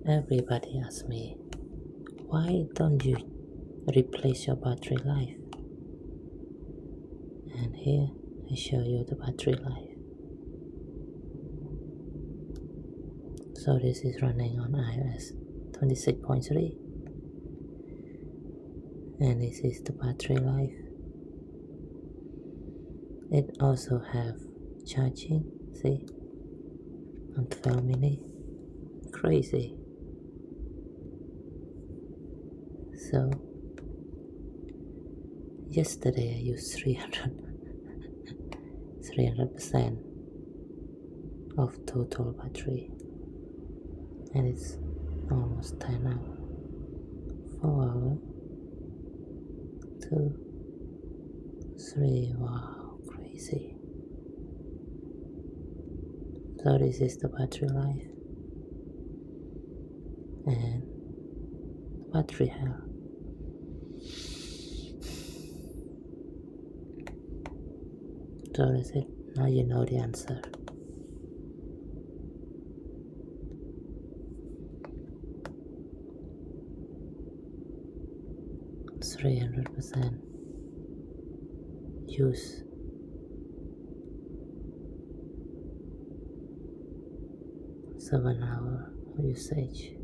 Everybody asks me, why don't you replace your battery life? And here I show you the battery life. So this is running on iOS 26.3, and this is the battery life. It also have charging, see, on 12 minutes. Crazy. So yesterday I used 300% of total battery, and it's almost 10 hours. 4 hours, 2, 3, wow, crazy. So this is the battery life and battery health. So that's it. Now you know the answer. It's 300% use. Seven hour usage.